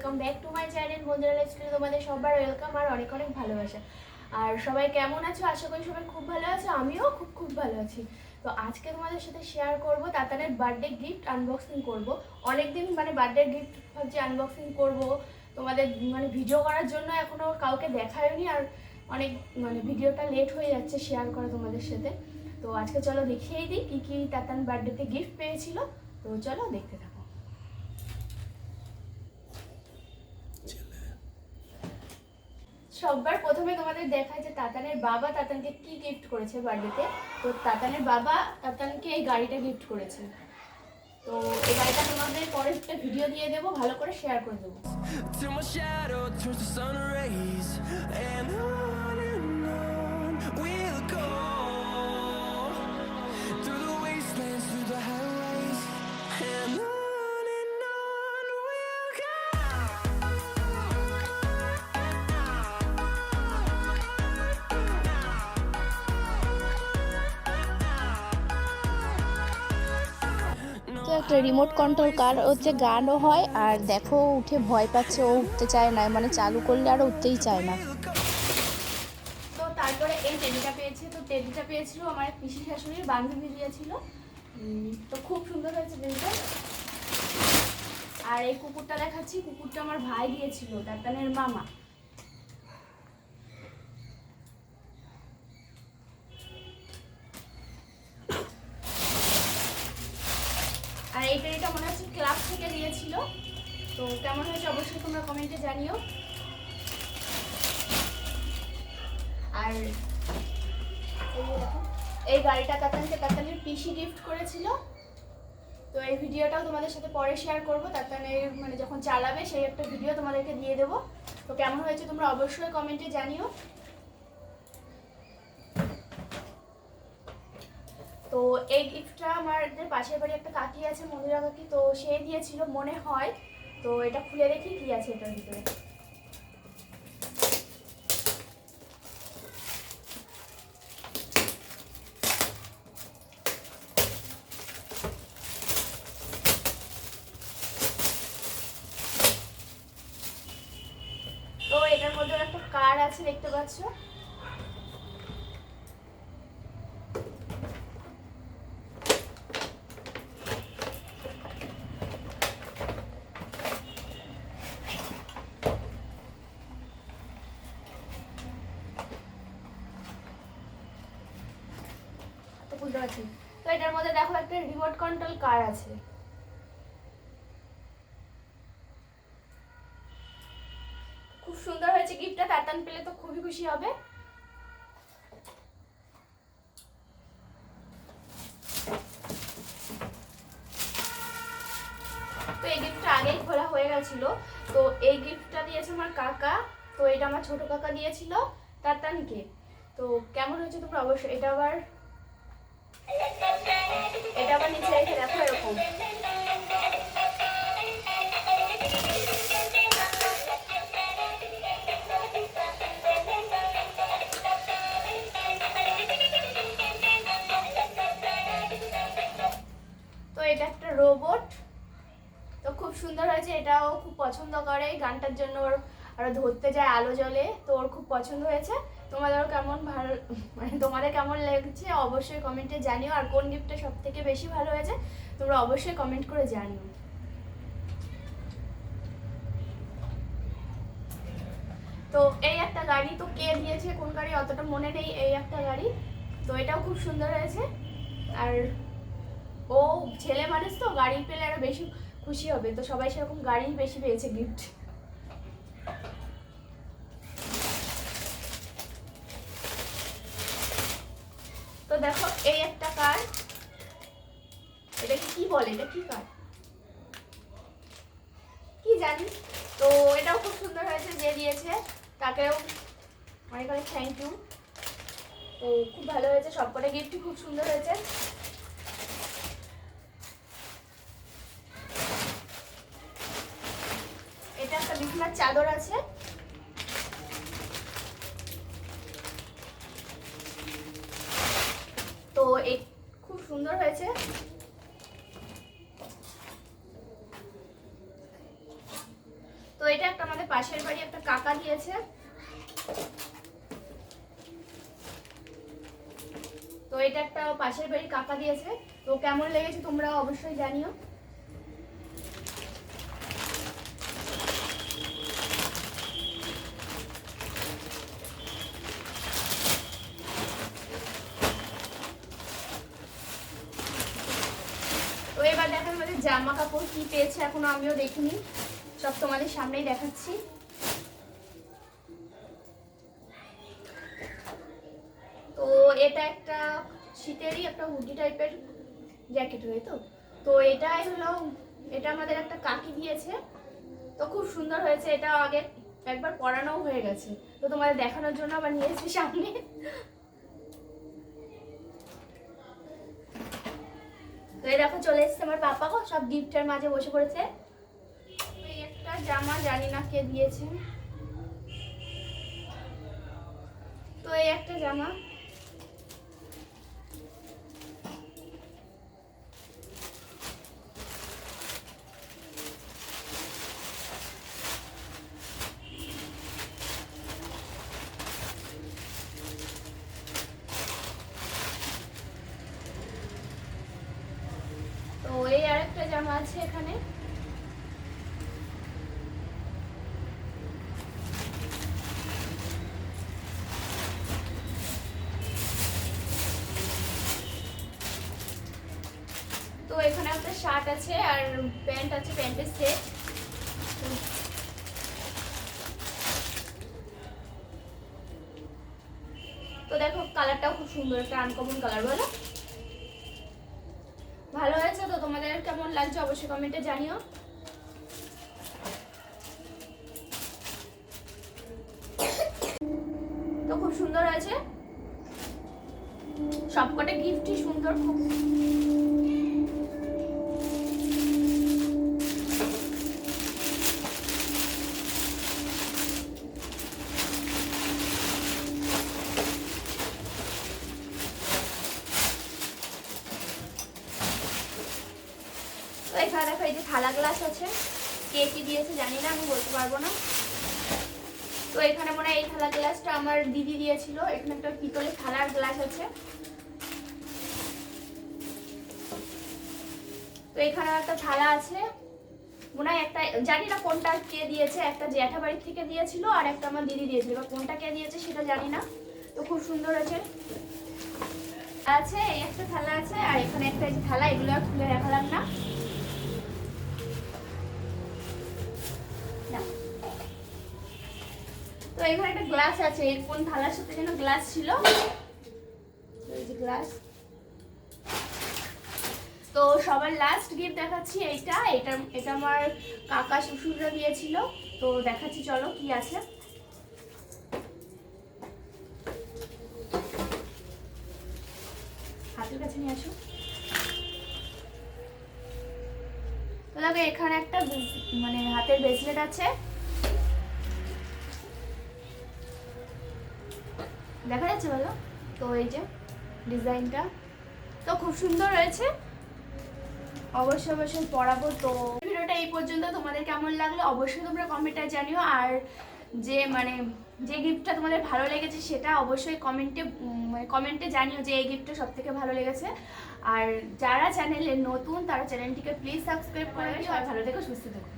Welcome back to my channel বন্ধুরা লাইফস্টাইলে তোমাদের সবার ওয়েলকাম আর অনেক অনেক ভালোবাসা। আর সবাই কেমন আছো? আশা করি সবাই খুব ভালো আছো, আমিও খুব ভালো আছি। তো আজকে তোমাদের সাথে শেয়ার করব তাতানের বার্থডে গিফট আনবক্সিং করব। অনেকদিন বার্থডে গিফট ভাবছি আনবক্সিং করব, তোমাদের ভিডিও করার জন্য এখনো কাউকে দেখায়নি আর অনেক ভিডিওটা লেট হয়ে যাচ্ছে শেয়ার করা তোমাদের সাথে। তো আজকে চলো দেখিয়েই দিই কী কী তাতান বার্থডেতে গিফট পেয়েছিল। তো চলো দেখতে থাকো। সবার প্রথমে তোমাদের দেখায় যে তাতানের বাবা তাতানকে কি গিফট করেছে বার্থডেতে। তো তাতানের বাবা তাতানকে এই গাড়িটা গিফট করেছে। তো এই গাড়িটা তোমাদের পরে একটা ভিডিও দিয়ে দেবো, ভালো করে শেয়ার করে দেবো। একটা রিমোট কন্ট্রোল কার হচ্ছে, গানও হয় আর দেখো উঠে ভয় পাচ্ছে, ও উঠতে চায় না, চালু করলে আর উঠতেই চায় না। তো তারপরে এই টেডিটা পেয়েছে। তো টেডিটা পেয়েছিল আমার পিসি শাশুড়ির বান্ধবী দিয়েছিল। তো খুব সুন্দর হয়েছে টেডিটা। আর এই কুকুরটা দেখাচ্ছি, কুকুরটা আমার ভাই দিয়েছিল, তাতানের মামা। আর এই টেডিটা মনে হচ্ছে ক্লাব থেকে দিয়েছিল। তো কেমন হয়েছে অবশ্যই তোমরা কমেন্টে জানিও। আর এই গাড়িটা তাতানের পিসি গিফট করেছিল। তো এই ভিডিওটাও তোমাদের সাথে পরে শেয়ার করবো। তাতানের যখন চালাবে সেই একটা ভিডিও তোমাদেরকে দিয়ে দেবো। তো কেমন হয়েছে তোমরা অবশ্যই কমেন্টে জানিও। তো এই গিফটটা আমাদের পাশের বাড়ি একটা কাকি আছে, মন্দিরা কাকি, তো সে দিয়েছিল মনে হয়। তো এটা খুলে দেখি কি আছে এটার ভিতরে। তো এটার মধ্যে একটা কার্ড আছে, দেখতে পাচ্ছ। বুঝতে পারছি। তো এটার মধ্যে দেখো একটা রিমোট কন্ট্রোল কার আছে। খুব সুন্দর হয়েছে গিফটটা, তাতান পেলে তো খুবই খুশি হবে। তো এই গিফটটা আগেই খোলা হয়ে গেছিল। তো এই গিফটটা দিয়েছে আমার কাকা। তো এটা আমার ছোট কাকা দিয়েছিল তাতানকে। তো কেমন হয়েছে তোমরা অবশ্যই। এটা আবার নিচে রেখে দেখো এরকম। তো এটা একটা রোবট। তো খুব সুন্দর হয়েছে, এটাও খুব পছন্দ করে। গানটার জন্য ওর আরো ধরতে যায় আলো জ্বলে, তো ওর খুব পছন্দ হয়েছে। তোমাদেরও কেমন ভালো তোমাদের কেমন লেগেছে অবশ্যই কমেন্টে জানিও। আর কোন গিফটটা সব থেকে বেশি ভালো হয়েছে তোমরা অবশ্যই কমেন্ট করে জানিও। তো এই একটা গাড়ি, তো কে দিয়েছে কোন গাড়ি অতটা মনে নেই, এই একটা গাড়ি। তো এটাও খুব সুন্দর হয়েছে। আর ও ছেলে মানুষ, তো গাড়ি পেলে আরো বেশি খুশি হবে। তো সবাই সেরকম গাড়ি বেশি পেয়েছে গিফট। তো দেখো এই একটা কার, এটা কি বলে, এটা কি কার কি জানি। তো এটাও খুব সুন্দর হয়েছে, যে দিয়েছে তাকেও অনেক অনেক থ্যাংক ইউ। তো খুব ভালো হয়েছে, সবকটা গিফটই খুব সুন্দর হয়েছে। এটা একটা বিছানার চাদর আছে। তো এই খুব সুন্দর হয়েছে। তো এটা পাশের বাড়ি একটা কাকা দিয়েছে। তো এটা একটা পাশের বাড়ি কাকা দিয়েছে। তো কেমন লেগেছে তোমরা অবশ্যই জানিও। তো এবার দেখো আমাদের জামা কাপড় কি পেয়েছে, এখনো আমিও দেখিনি, সব তোমাদের সামনেই দেখাচ্ছি। তো এটা একটা শীতেরই একটা হুডি টাইপের জ্যাকেট, হয়তো। তো এটাই হলো, এটা আমাদের একটা কাকি দিয়েছে। তো খুব সুন্দর হয়েছে, এটা আগে একবার পরানোও হয়ে গেছে, তো তোমাদের দেখানোর জন্য আবার নিয়ে এসেছি সামনে। তো এই দেখো চলে এসেছে আমার পাপাও, সব গিফটের মাঝে বসে পড়েছে। এই একটা জামা, জানি না কে দিয়েছে। তো এই একটা জামা, তো এই আরেকটা জামা আছে এখানে। তো এখানে একটা শার্ট আছে আর প্যান্ট আছে, প্যান্টের সেট। তো দেখো কালারটাও খুব সুন্দর, একটা আনকমন কালার, বলো ভালো হয়েছে? তো তোমাদের কেমন লাগছে অবশ্যই কমেন্টে জানিও। তো খুব সুন্দর হয়েছে, সবকটা গিফটই সুন্দর খুব। তো এখানে দেখো এই যে থালা গ্লাস আছে, কে কি দিয়েছে জানি না, আমি বলতে পারবো না। তো এখানে মনে হয় এই থালা গ্লাসটা আমার দিদি দিয়েছিল। এখানে একটা পিতলের থালার গ্লাস আছে। তো এখানে একটা থালা আছে, মনে হয় একটা, জানি না কোনটা কে দিয়েছে, একটা জ্যাঠা বাড়ি থেকে দিয়েছিল আর একটা আমার দিদি দিয়েছিল, এবার কোনটা কে দিয়েছে সেটা জানি না। তো খুব সুন্দর আছে। এই একটা থালা আছে, আর এখানে একটা এই যে থালা, এগুলো আর খুলে দেখালাম না। তো এখানে একটা গ্লাস আছে, কোন থালার সাথে যেন গ্লাস ছিল, এই যে গ্লাস। তো সবার লাস্ট গিফট দেখাচ্ছি, এটা আমার কাকা শ্বশুররা দিয়েছিল। তো দেখাচ্ছি, চলো কি আছে। হাতের কাছে নিয়ে আসো। তো দেখো এখানে একটা মানে হাতের ব্রেসলেট আছে, দেখা যাচ্ছে বলো? তো এই যে ডিজাইনটা, তো খুব সুন্দর হয়েছে, অবশ্যই অবশ্যই পরাবো। তো ভিডিওটা এই পর্যন্ত, তোমাদের কেমন লাগলো অবশ্যই তোমরা কমেন্টে জানিও। আর যে গিফটটা তোমাদের ভালো লেগেছে সেটা অবশ্যই কমেন্টে জানিও যে এই গিফটটা সব থেকে ভালো লেগেছে। আর যারা চ্যানেলে নতুন তারা চ্যানেলটিকে প্লিজ সাবস্ক্রাইব করে দিও। আর ভালো থেকো, সুস্থ থেকো।